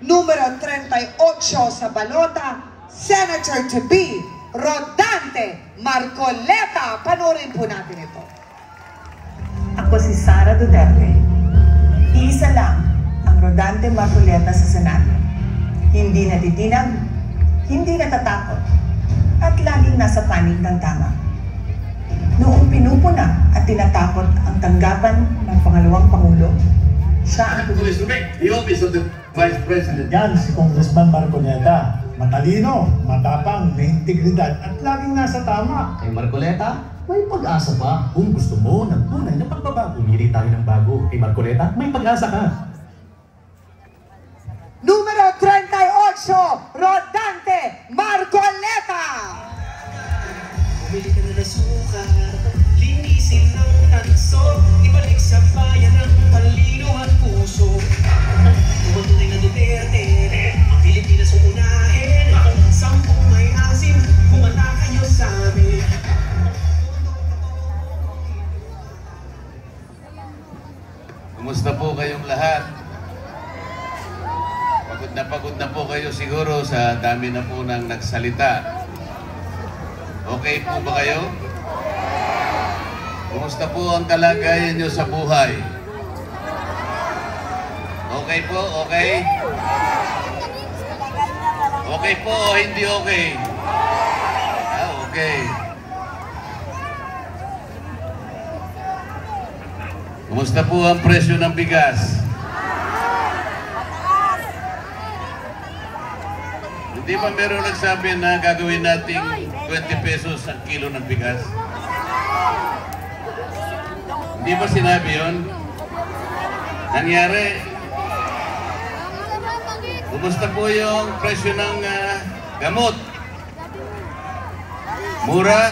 numero 38 sa balota, Senator-to-be Rodante Marcoleta. Panoorin po natin ito. Ako si Sara Duterte. Iisa lang ang Rodante Marcoleta sa Senado. Hindi natitinag, hindi natatakot, at laging nasa panig ng tama. Noong pinupuna at tinatakot ang tanggapan ng pangalawang Pangulo, siya ang the office of the Vice President. Yan si Congressman Marcoleta. Matalino, matapang, may integridad at laging nasa tama. Kay Marcoleta, may pag-asa pa. Kung gusto mo ng tunay na pagbabago, umili tayo ng bago. Kay Marcoleta, may pag-asa ka. Numero 38, Rodante Marcoleta. Bumili ka na ng suka, linisin ng tanso, ibalik sa bayan ng talino at puso. Tumatunay na Duterte, ang Pilipinas uunahin, 10 may asim, kumanta kayo sa amin. Kumusta po kayong lahat? Pagod na po kayo siguro sa dami na po nang nagsalita. Okay po ba kayo? Kumusta po ang kalagayan nyo sa buhay? Okay po? Okay? Okay po o hindi okay? Okay. Kumusta po ang presyo ng bigas? Hindi ba meron nagsabi na gagawin nating 20 pesos ang kilo ng bigas? Hindi ba sinabi yun? Nangyari? Kumusta po yung presyo ng gamot? Mura?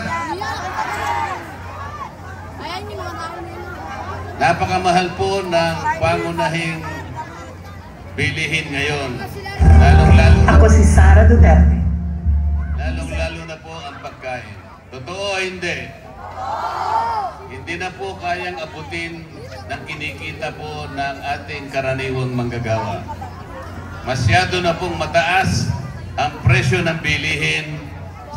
Napakamahal po ng pangunahing bilihin ngayon. Lalong-lalo na, Ako si Sara Duterte. lalong-lalo na po ang pagkain. Totoo o hindi? Hindi na po kayang abutin ng kinikita po ng ating karaniwang manggagawa. Masyado na pong mataas ang presyo ng bilihin,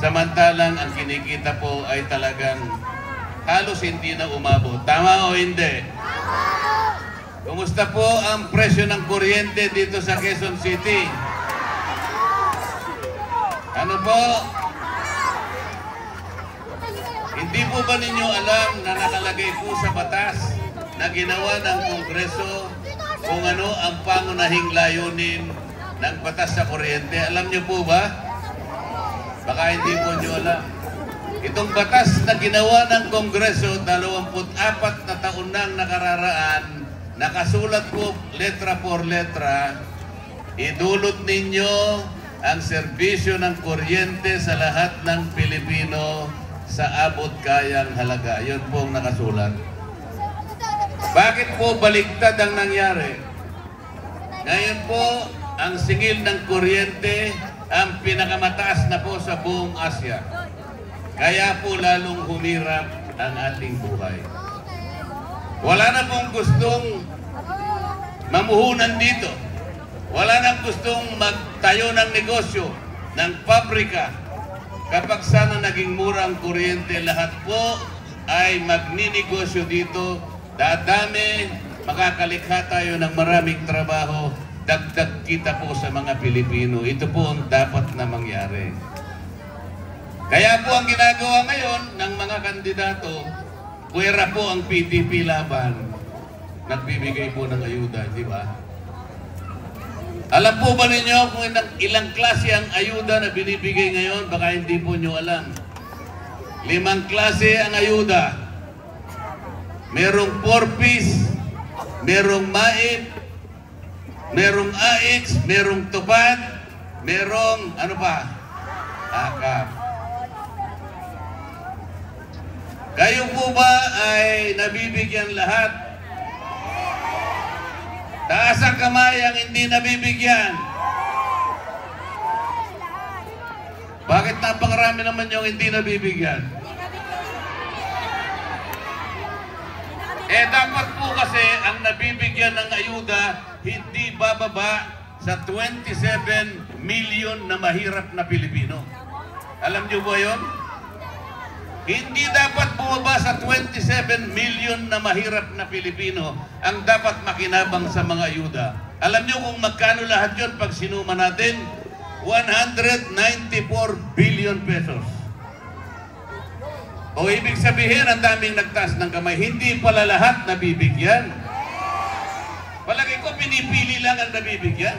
samantalang ang kinikita po ay talagang halos hindi na umabot. Tama o hindi? Kumusta po ang presyo ng kuryente dito sa Quezon City? Ano po? Hindi po ba ninyo alam na nakalagay po sa batas na ginawa ng Kongreso kung ano ang pangunahing layunin ng batas sa kuryente? Alam niyo po ba? Baka hindi po niyo alam. Itong batas na ginawa ng Kongreso 24 na taon nang nakararaan, nakasulat po letra por letra, idulot ninyo ang serbisyo ng kuryente sa lahat ng Pilipino sa abot kayang halaga. Yun po ang nakasulat. Bakit po baliktad ang nangyari? Ngayon po, ang singil ng kuryente ang pinakamataas na po sa buong Asya. Kaya po lalong humirap ang ating buhay. Wala na pong gustong mamuhunan dito. Wala nang gustong magtayo ng negosyo, ng pabrika. Kapag sana naging mura ang kuryente, lahat po ay magninegosyo dito. Dadami, makakalikha tayo ng maraming trabaho, dagdag kita po sa mga Pilipino. Ito po ang dapat na mangyari. Kaya po ang ginagawa ngayon ng mga kandidato, puwera po ang PTP laban. Nagbibigay po ng ayuda, di ba? Alam po ba ninyo kung ilang klase ang ayuda na binibigay ngayon? Baka hindi po nyo alam. 5 klase ang ayuda. Merong 4-piece, merong MAIP, merong AIX, merong tupad, merong ano pa? AKAP. Kayo po ba ay nabibigyan lahat? Taas ang kamay ang hindi nabibigyan. Bakit napakarami naman yung hindi nabibigyan? Dapat po kasi ang nabibigyan ng ayuda hindi bababa sa 27 million na mahirap na Pilipino. Alam niyo ba yun? Hindi dapat bumaba sa 27 million na mahirap na Pilipino ang dapat makinabang sa mga ayuda. Alam niyo kung magkano lahat yun pag sinuma natin? 194 billion pesos. O ibig sabihin, ang daming nagtaas ng kamay, hindi pala lahat nabibigyan. Palagay ko, pinipili lang ang nabibigyan.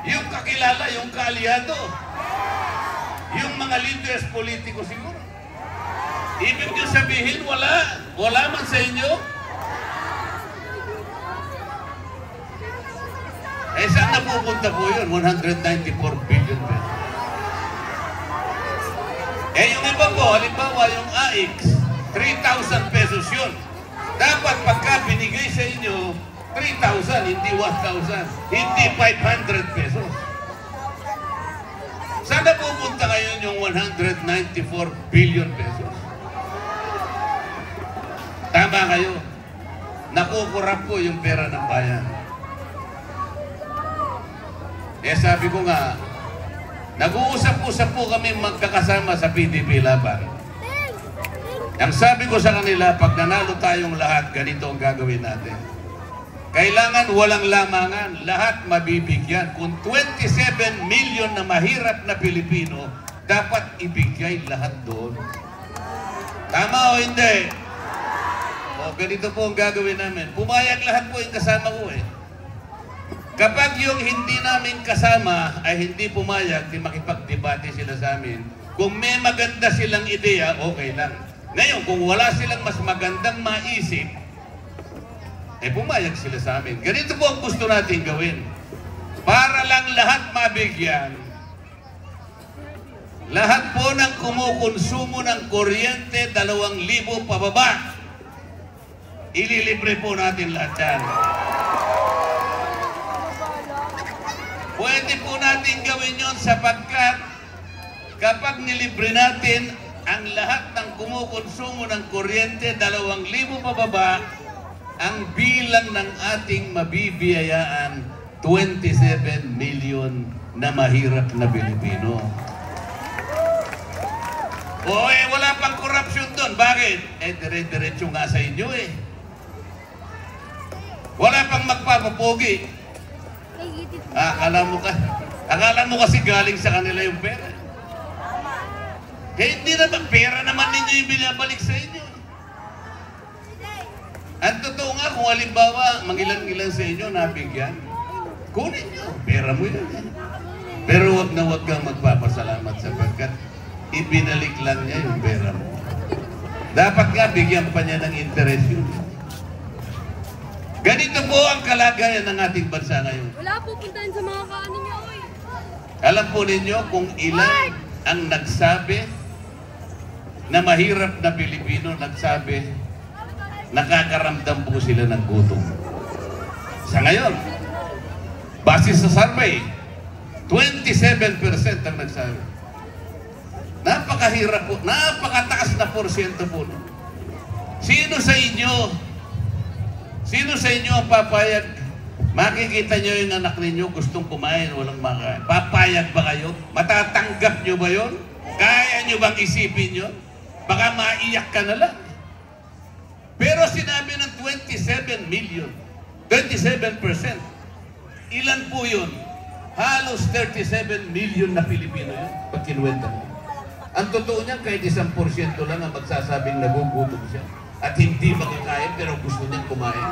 Yung kakilala, yung kaalyado, yung mga leaders politiko siguro. Ibig nyo sabihin, wala man sa inyo. Eh, saan napupunta po yun? 194 billion pesos. Eh, yung iba po, halimbawa yung AX, 3,000 pesos yun. Dapat pagka binigay sa inyo, 3,000, hindi 1,000, hindi 500 pesos. Saan napupunta ngayon yung 194 billion pesos? Tama kayo. Nakukurap po yung pera ng bayan. Eh sabi ko nga, nag-uusap-usap po kami magkakasama sa PDP Laban. Ang sabi ko sa kanila, pag nanalo tayong lahat, ganito ang gagawin natin. Kailangan walang lamangan, lahat mabibigyan. Kung 27 million na mahirap na Pilipino, dapat ibigay lahat doon. Tama o hindi? O ganito po ang gagawin namin. Pumayag lahat po yung kasama ko eh. Kapag yung hindi namin kasama ay hindi pumayag, di makipagdebate sila sa amin. Kung may maganda silang ideya, okay lang. Ngayon, kung wala silang mas magandang maisip, eh pumayag sila sa amin. Ganito po ang gusto natin gawin. Para lang lahat mabigyan, lahat po ng kumukonsumo ng kuryente, 2,000 pababa, ililibre po natin lahat yan. Pwede po natin gawin yon sapagkat kapag nilibre natin ang lahat ng kumukonsumo ng kuryente, 2,000 pababa, ang bilang ng ating mabibiyayaan, 27 million na mahirap na Pilipino. O eh, wala pang korupsyon doon. Bakit? Eh, dire-diretso nga sa inyo eh. Wala pang magpapapogi. Akala mo kasi galing sa kanila yung pera. Kaya hindi naman, pera naman ninyo yung binabalik sa inyo. At totoo nga, kung halimbawa, mangilan-ilan sa inyo, nabigyan, kunin nyo, pera mo yun. Pero wag kang magpapasalamat sapagkat ibinalik lang niya yung pera mo. Dapat nga, bigyan pa niya ng interest yun. Ganito po ang kalagayan ng ating bansa ngayon. Wala pupuntahan sa mga kaano niya, oy. Alam po ninyo kung ilan ang nagsabi na mahirap na Pilipino, nagsabi nakakaramdam po sila ng gutom. Sa ngayon, base sa survey, 27% ang nagsabi. Napakahirap po, napakataas na porsyento po. Sino sa inyo ang papayag? Makikita nyo yung anak ninyo gustong kumain, walang makain. Papayag ba kayo? Matatanggap nyo ba yun? Kaya nyo bang isipin yun? Baka maiyak ka na lang. Pero sinabi ng 27 million, 27%. Ilan po yun? Halos 37 million na Pilipino yun. Pag kinuwenta mo. Ang totoo niya, kahit 1% lang ang magsasabing nagugutom siya. At hindi makakain pero gusto niyang kumain.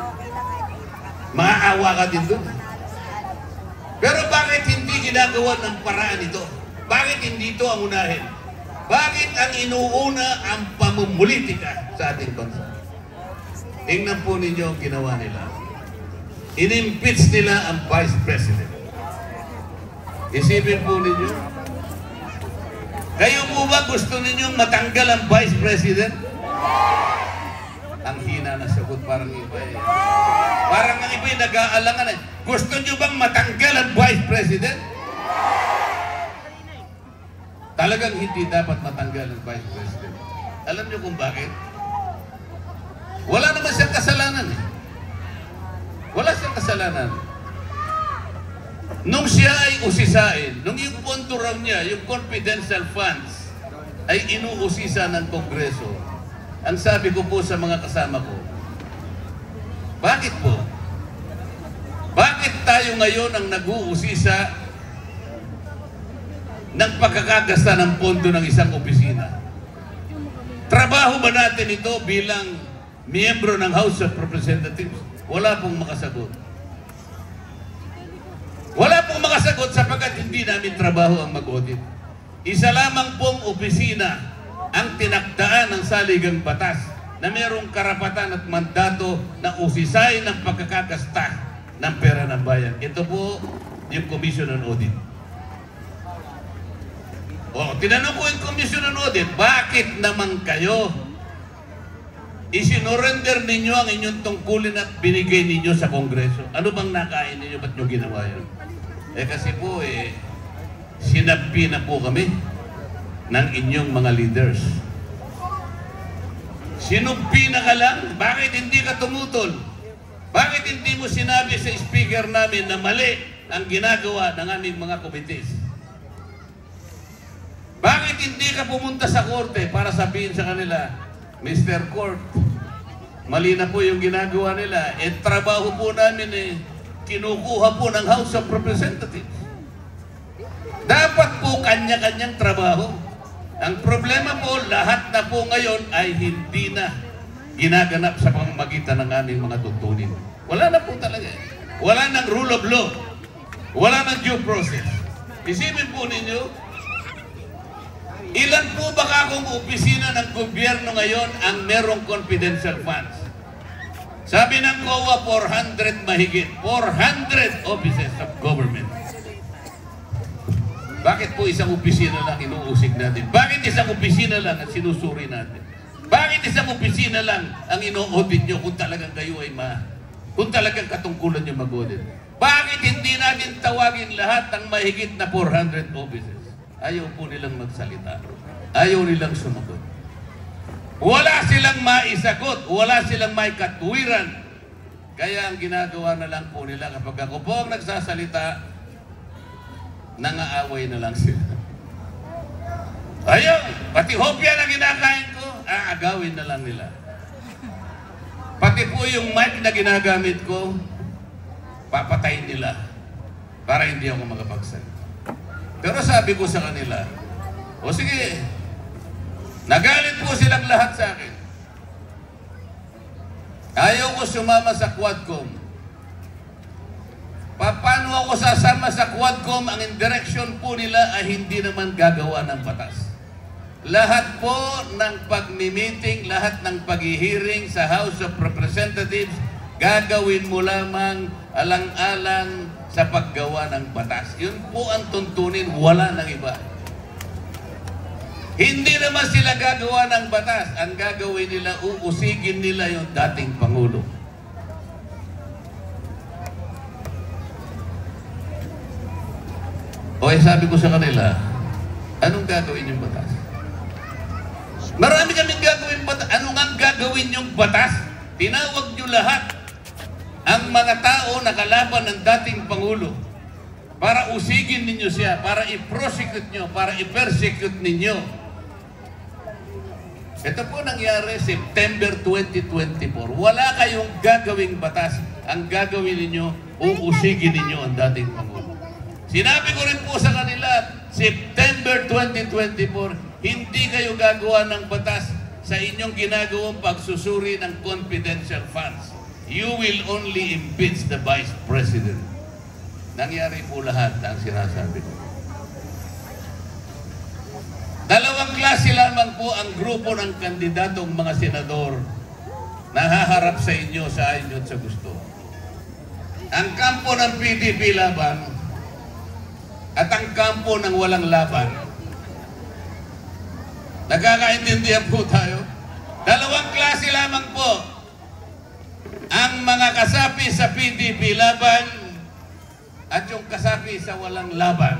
Maaawa ka din doon. Pero bakit hindi ginagawa ng paraan ito? Bakit hindi ito ang unahin? Bakit ang inuuna ang pamumulitika sa ating bansa? Tingnan po ninyo ang ginawa nila. In-impeach nila ang Vice President. Isipin po ninyo. Kayo po ba gusto ninyong matanggal ang Vice President? Ang hina na sagot, parang iba eh. Parang ang iba yung nag-aalangan eh. Gusto nyo bang matanggal ang Vice President? Talagang hindi dapat matanggal ang Vice President. Alam nyo kung bakit? Wala naman siyang kasalanan eh. Wala siyang kasalanan. Nung siya ay usisain, nung yung pondo raw niya, yung confidential funds, ay inuusisa ng Kongreso, ang sabi ko po sa mga kasama ko, bakit po? Bakit tayo ngayon ang nag-uusisa ng pagkakagasta ng pondo ng isang opisina? Trabaho ba natin ito bilang miyembro ng House of Representatives? Wala pong makasagot. Wala pong makasagot sapagkat hindi namin trabaho ang mag-audit. Isa lamang pong opisina ang tinakdaan ng saligang batas na mayroong karapatan at mandato na usisain ng pagkakagasta ng pera ng bayan. Ito po yung Commission on Audit. O, tinanong ko yung Commission on Audit, bakit naman kayo isinorender ninyo ang inyong tungkulin at binigay ninyo sa Kongreso? Ano bang nakain ninyo? Ba't nyo ginawa yun? Kasi po sinampi na po kami ng inyong mga leaders. Sinumpi na ka lang? Bakit hindi ka tumutol? Bakit hindi mo sinabi sa speaker namin na mali ang ginagawa ng aming mga committees? Bakit hindi ka pumunta sa korte para sabihin sa kanila, Mr. Court, mali na po yung ginagawa nila. Trabaho po namin kinukuha po ng House of Representatives. Dapat po kanya-kanyang trabaho. Ang problema po, lahat na po ngayon ay hindi na ginaganap sa pamamagitan ng aming mga tuntunin. Wala na po talaga. Wala ng rule of law. Wala ng due process. Isipin po ninyo, ilan po ba kakong opisina ng gobyerno ngayon ang merong confidential funds? Sabi ng COA, 400 mahigit. 400 offices of government. Bakit po isang opisina lang inuusig natin? Bakit isang opisina lang ang sinusuri natin? Bakit isang opisina lang ang ino-audit nyo kung talagang kayo ay kung talagang katungkulan nyo mag-audit? Bakit hindi natin tawagin lahat ng mahigit na 400 offices? Ayaw po nilang magsalita. Ayaw nilang sumagot. Wala silang maisagot. Wala silang may katwiran. Kaya ang ginagawa na lang po nila kapag ako po ang nagsasalita, nangaaway na lang sila. Ayaw! Pati hopya na kinakain ko, aagawin na lang nila. Pati po yung mic na ginagamit ko, papatayin nila para hindi ako makapagsalita. Pero sabi ko sa kanila, o sige, nagalit po silang lahat sa akin. Ayaw ko sumama sa Quadcom. Paano ako sasama sa Quadcom? Ang indireksyon po nila ay hindi naman gagawa ng batas. Lahat po ng pag-meeting, lahat ng pag-hearing sa House of Representatives, gagawin mo lamang alang-alang sa paggawa ng batas. Yun po ang tuntunin, wala nang iba. Hindi naman sila gagawa ng batas. Ang gagawin nila, uusigin nila yung dating Pangulo. O sabi ko sa kanila, anong gagawin yung batas? Marami kaming gagawin batas. Ano nga gagawin yung batas? Tinawag nyo lahat ang mga tao na kalaban ng dating Pangulo para usigin ninyo siya, para i-prosecute nyo, para i-persecute ninyo. Ito po nangyari September 2024. Wala kayong gagawing batas. Ang gagawin ninyo, uusigin ninyo ang dating Pangulo. Sinabi ko rin po sa kanila, September 2024, hindi kayo gagawa ng batas sa inyong ginagawang pagsusuri ng confidential funds. You will only impeach the Vice President. Nangyari po lahat ang sinasabi ko. Dalawang klase lamang po ang grupo ng kandidatong mga senador na haharap sa inyo sa inyo at sa gusto. Ang kampo ng PDP laban at ang kampo ng walang laban. Nagkakaintindihan po tayo? Dalawang klase lamang po. Ang mga kasapi sa PDP laban at yung kasapi sa walang laban.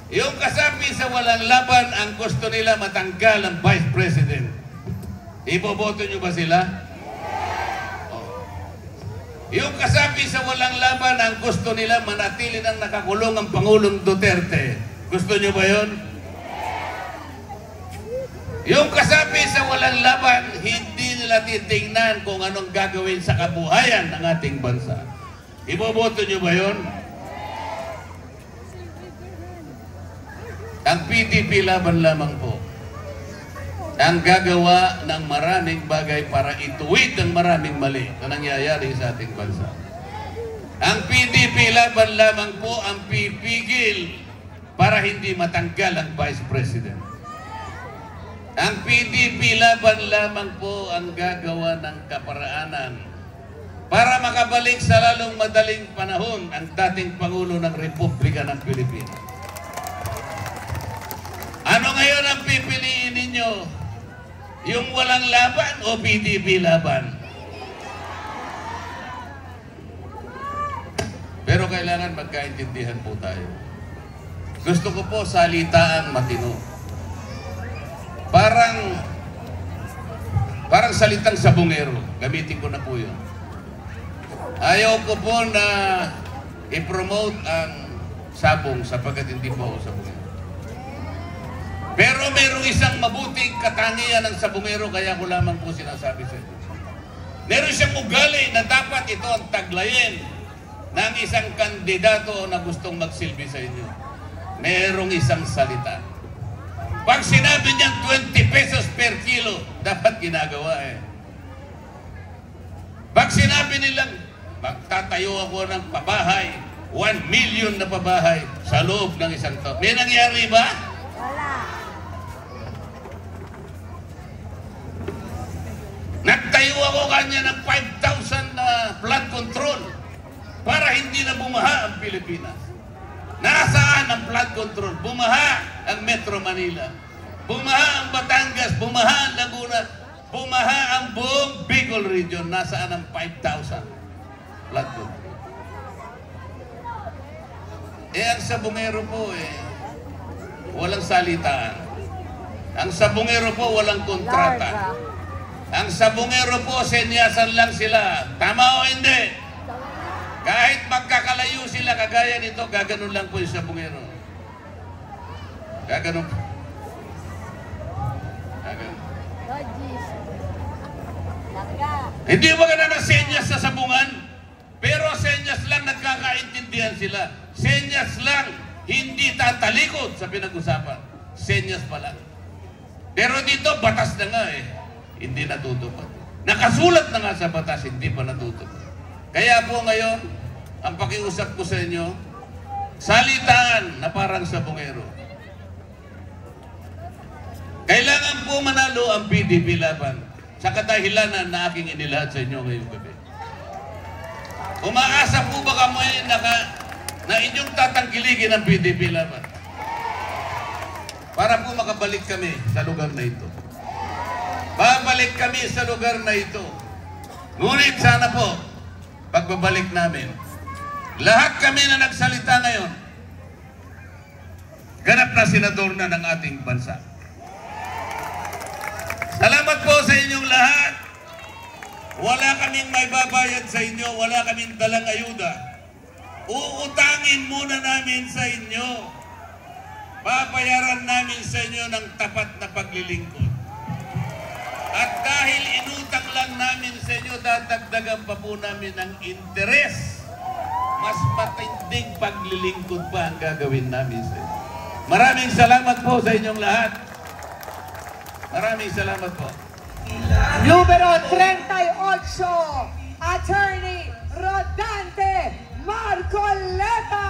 Yung kasapi sa walang laban, ang gusto nila matanggal ang Vice President. Iboboto nyo ba sila? Oh. Yung kasapi sa walang laban, ang gusto nila manatili ng nakakulong ang Pangulong Duterte. Gusto nyo ba yun? Yung kasapi sa walang laban, hindi nila titingnan kung anong gagawin sa kabuhayan ng ating bansa. Iboboto nyo ba yun? Ang PDP laban lamang po ang gagawa ng maraming bagay para ituwid ang maraming mali na nangyayari sa ating bansa. Ang PDP laban lamang po ang pipigil para hindi matanggal ang Vice President. Ang PDP laban lamang po ang gagawa ng kaparaanan para makabalik sa lalong madaling panahon ang dating Pangulo ng Republika ng Pilipinas. Ano ngayon ang pipiliin ninyo? Yung walang laban o PDP laban? Pero kailangan magkaintindihan po tayo. Gusto ko po salitaang matino. Parang salitang sabungero. Gamitin ko na po yun. Ayaw ko po na i-promote ang sabong sapagkat hindi po ako sabungero. Pero mayroong isang mabuting katangian ng sabungero, kaya ko lamang po sinasabi sa inyo. Meron siyang ugali na dapat ito ang taglayin ng isang kandidato na gustong magsilbi sa inyo. Merong isang salita. Pag sinabi niyang 20 pesos per kilo, dapat ginagawa eh. Pag sinabi nilang, magtatayo ako ng pabahay, 1 million na pabahay sa loob ng isang taon. May nangyari ba? Wala. Nagtayo ako kanya ng 5,000 na flood control para hindi na bumaha ang Pilipinas. Nasaan ang flood control? Bumaha ang Metro Manila. Bumaha ang Batangas. Bumaha ang Laguna. Bumaha ang buong Bicol region. Nasaan ang 5,000 flood control? Ang sabungero po walang salitaan. Ang sabungero po walang kontrata. Ang sabungero po, senyasan lang sila. Tama o hindi? Kahit magkakalayo sila kagaya nito, gaganon lang po yung sabungero. Gaganon. Gaganon. Hindi ba ganun ang senyas sa sabungan? Pero senyas lang, nagkakaintindihan sila. Senyas lang, hindi tatalikod sa pinag-usapan. Senyas pa lang. Pero dito, batas na nga hindi natutupad. Nakasulat na nga sa batas, hindi pa natutupad. Kaya po ngayon, ang pakiusap ko sa inyo, salitaan na parang sabungero. Kailangan po manalo ang PDP laban sa kadahilanan na aking inilahat sa inyo ngayong gabi. Umaasa po ba kamo na inyong tatangkiligin ang PDP laban? Para po makabalik kami sa lugar na ito. Babalik kami sa lugar na ito. Ngunit sana po, pagbabalik namin, lahat kami na nagsalita ngayon, ganap na senador na ng ating bansa. Salamat po sa inyong lahat. Wala kaming may babayad sa inyo, wala kaming dalang ayuda. Uutangin muna namin sa inyo. Papayaran namin sa inyo ng tapat na paglilingkod. At dahil inutang lang namin sa inyo, dadagdagan pa po namin ng interes. Mas matinding paglilingkod pa ang gagawin namin sa inyo. Maraming salamat po sa inyong lahat. Maraming salamat po. Numero 38, Attorney Rodante Marcoleta.